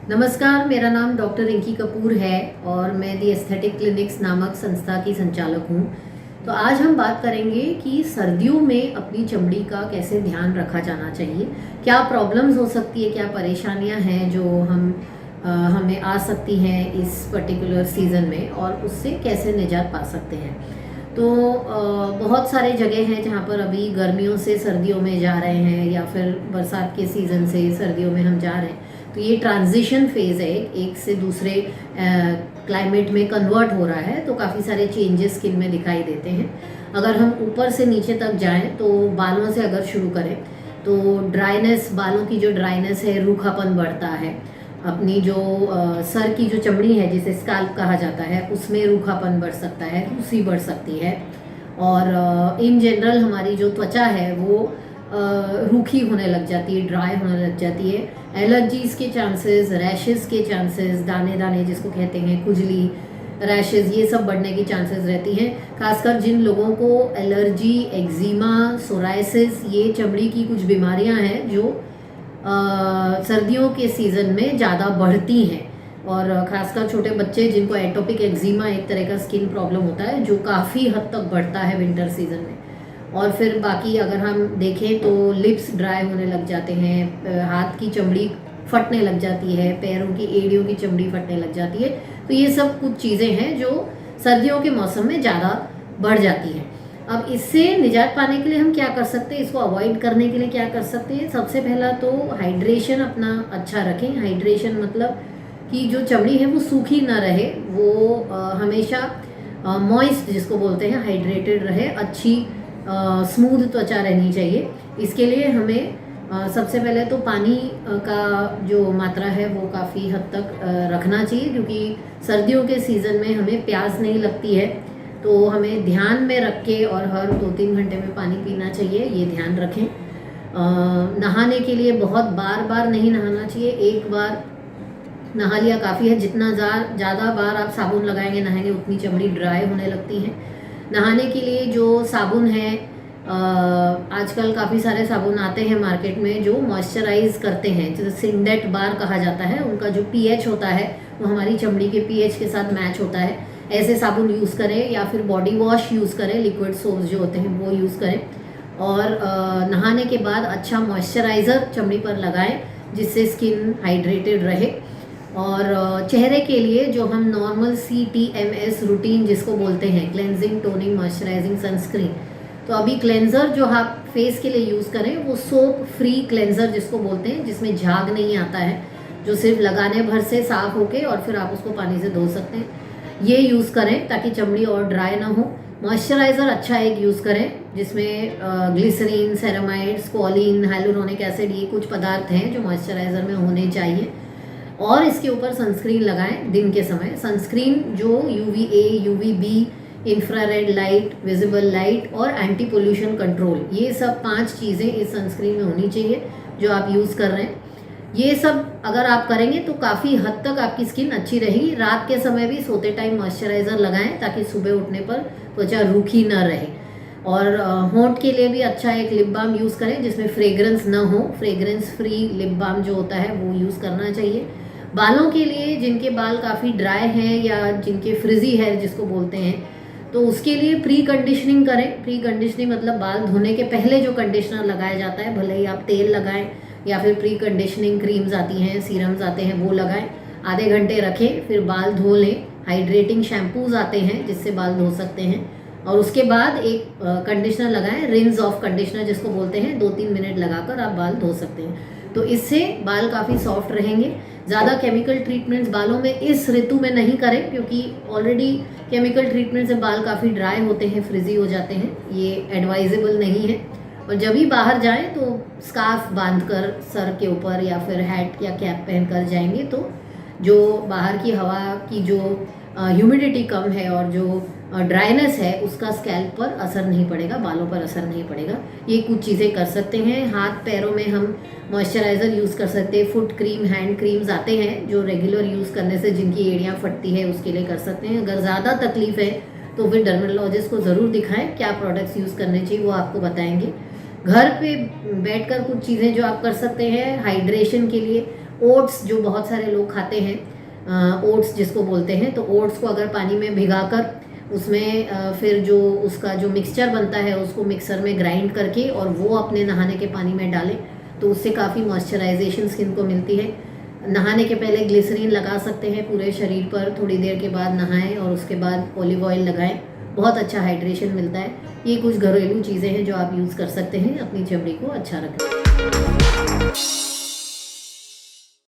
नमस्कार, मेरा नाम डॉक्टर रिंकी कपूर है और मैं दी एस्थेटिक क्लिनिक्स नामक संस्था की संचालक हूँ। तो आज हम बात करेंगे कि सर्दियों में अपनी चमड़ी का कैसे ध्यान रखा जाना चाहिए, क्या प्रॉब्लम्स हो सकती है, क्या परेशानियाँ हैं जो हमें आ सकती हैं इस पर्टिकुलर सीज़न में और उससे कैसे निजात पा सकते हैं। तो बहुत सारे जगह हैं जहाँ पर अभी गर्मियों से सर्दियों में जा रहे हैं या फिर बरसात के सीज़न से सर्दियों में हम जा रहे हैं। तो ये ट्रांजिशन फेज़ है, एक से दूसरे क्लाइमेट में कन्वर्ट हो रहा है, तो काफ़ी सारे चेंजेस स्किन में दिखाई देते हैं। अगर हम ऊपर से नीचे तक जाएं तो बालों से अगर शुरू करें तो ड्राइनेस, बालों की जो ड्राइनेस है, रूखापन बढ़ता है। अपनी जो सर की जो चमड़ी है जिसे स्काल्प कहा जाता है उसमें रूखापन बढ़ सकता है, रूसी बढ़ सकती है और इन जनरल हमारी जो त्वचा है वो रूखी होने लग जाती है, ड्राई होने लग जाती है। एलर्जीज़ के चांसेस, रैशेस के चांसेस, दाने दाने जिसको कहते हैं, खुजली, रैशेस, ये सब बढ़ने की चांसेस रहती हैं। खासकर जिन लोगों को एलर्जी, एक्जिमा, सोराइसिस, ये चमड़ी की कुछ बीमारियां हैं जो सर्दियों के सीज़न में ज़्यादा बढ़ती हैं और ख़ासकर छोटे बच्चे जिनको एटोपिक एक्जिमा एक तरह का स्किन प्रॉब्लम होता है जो काफ़ी हद तक बढ़ता है विंटर सीज़न में। और फिर बाकी अगर हम देखें तो लिप्स ड्राई होने लग जाते हैं, हाथ की चमड़ी फटने लग जाती है, पैरों की एड़ियों की चमड़ी फटने लग जाती है। तो ये सब कुछ चीज़ें हैं जो सर्दियों के मौसम में ज़्यादा बढ़ जाती हैं। अब इससे निजात पाने के लिए हम क्या कर सकते हैं, इसको अवॉइड करने के लिए क्या कर सकते हैं। सबसे पहला तो हाइड्रेशन अपना अच्छा रखें। हाइड्रेशन मतलब कि जो चमड़ी है वो सूखी ना रहे, वो हमेशा मॉइस्ट जिसको बोलते हैं, हाइड्रेटेड रहे, अच्छी स्मूथ त्वचा रहनी चाहिए। इसके लिए हमें सबसे पहले तो पानी का जो मात्रा है वो काफ़ी हद तक रखना चाहिए, क्योंकि सर्दियों के सीज़न में हमें प्यास नहीं लगती है, तो हमें ध्यान में रख के और हर 2-3 घंटे में पानी पीना चाहिए, ये ध्यान रखें। नहाने के लिए बहुत बार बार नहीं नहाना चाहिए, एक बार नहा लिया काफ़ी है। जितना ज़्यादा बार आप साबुन लगाएंगे, नहाएंगे, उतनी चमड़ी ड्राई होने लगती है। नहाने के लिए जो साबुन है, आजकल काफ़ी सारे साबुन आते हैं मार्केट में जो मॉइस्चराइज करते हैं, जैसे सिंडेट बार कहा जाता है। उनका जो पीएच होता है वो हमारी चमड़ी के पीएच के साथ मैच होता है। ऐसे साबुन यूज़ करें या फिर बॉडी वॉश यूज़ करें, लिक्विड सोप्स जो होते हैं वो यूज़ करें। और नहाने के बाद अच्छा मॉइस्चराइज़र चमड़ी पर लगाएं जिससे स्किन हाइड्रेटेड रहे। और चेहरे के लिए जो हम नॉर्मल CTMS रूटीन जिसको बोलते हैं, क्लेंजिंग, टोनिंग, मॉइस्चराइजिंग, सनस्क्रीन, तो अभी क्लेंजर जो आप फेस के लिए यूज़ करें वो सोप फ्री क्लेंजर जिसको बोलते हैं, जिसमें झाग नहीं आता है, जो सिर्फ लगाने भर से साफ होके और फिर आप उसको पानी से धो सकते हैं, ये यूज़ करें ताकि चमड़ी और ड्राई ना हो। मॉइस्चराइज़र अच्छा एक यूज़ करें जिसमें glycerin, ceramide, squalane, hyaluronic acid, ये कुछ पदार्थ हैं जो मॉइस्चराइज़र में होने चाहिए। और इसके ऊपर सनस्क्रीन लगाएं दिन के समय। सनस्क्रीन जो UVA, UVB, infrared light, visible light और एंटी पोल्यूशन कंट्रोल, ये सब 5 चीज़ें इस सनस्क्रीन में होनी चाहिए जो आप यूज़ कर रहे हैं। ये सब अगर आप करेंगे तो काफ़ी हद तक आपकी स्किन अच्छी रहेगी। रात के समय भी सोते टाइम मॉइस्चराइज़र लगाएं ताकि सुबह उठने पर त्वचा रूखी ना रहे। और होंठ के लिए भी अच्छा एक लिप बाम यूज़ करें जिसमें फ्रेग्रेंस ना हो, फ्रेग्रेंस फ्री लिप बाम जो होता है वो यूज़ करना चाहिए। बालों के लिए जिनके बाल काफ़ी ड्राई हैं या जिनके फ्रिजी हेयर जिसको बोलते हैं, तो उसके लिए प्री कंडीशनिंग करें। प्री कंडीशनिंग मतलब बाल धोने के पहले जो कंडीशनर लगाया जाता है, भले ही आप तेल लगाएं या फिर प्री कंडीशनिंग क्रीम्स आती हैं, सीरम्स आते हैं, वो लगाएं, आधे घंटे रखें, फिर बाल धो लें। हाइड्रेटिंग शैम्पूज आते हैं जिससे बाल धो सकते हैं, और उसके बाद एक कंडीशनर लगाएं, रिंस ऑफ कंडीशनर जिसको बोलते हैं, 2-3 मिनट लगाकर आप बाल धो सकते हैं। तो इससे बाल काफ़ी सॉफ्ट रहेंगे। ज़्यादा केमिकल ट्रीटमेंट्स बालों में इस ऋतु में नहीं करें, क्योंकि ऑलरेडी केमिकल ट्रीटमेंट से बाल काफ़ी ड्राई होते हैं, फ्रिजी हो जाते हैं, ये एडवाइजेबल नहीं है। और जब भी बाहर जाएं तो स्कार्फ बांधकर सर के ऊपर या फिर हैट या कैप पहनकर जाएंगे, तो जो बाहर की हवा की जो ह्यूमिडिटी कम है और जो ड्राइनेस है उसका स्कैल्प पर असर नहीं पड़ेगा, बालों पर असर नहीं पड़ेगा। ये कुछ चीज़ें कर सकते हैं। हाथ पैरों में हम मॉइस्चराइज़र यूज़ कर सकते हैं, फुट क्रीम, हैंड क्रीम्स आते हैं जो रेगुलर यूज़ करने से जिनकी एड़ियाँ फटती है उसके लिए कर सकते हैं। अगर ज़्यादा तकलीफ है तो फिर डर्मेटोलॉजिस्ट को ज़रूर दिखाएं, क्या प्रोडक्ट्स यूज़ करने चाहिए वो आपको बताएंगे। घर पे बैठकर कुछ चीज़ें जो आप कर सकते हैं हाइड्रेशन के लिए, ओट्स जो बहुत सारे लोग खाते हैं, ओट्स जिसको बोलते हैं, तो ओट्स को अगर पानी में भिगाकर उसमें फिर जो उसका जो मिक्सचर बनता है उसको मिक्सर में ग्राइंड करके और वो अपने नहाने के पानी में डालें तो उससे काफ़ी मॉइस्चराइजेशन स्किन को मिलती है। नहाने के पहले ग्लिसरीन लगा सकते हैं पूरे शरीर पर, थोड़ी देर के बाद नहाएं और उसके बाद ऑलिव ऑयल लगाएं, बहुत अच्छा हाइड्रेशन मिलता है। ये कुछ घरेलू चीज़ें हैं जो आप यूज़ कर सकते हैं अपनी चमड़ी को अच्छा रखने।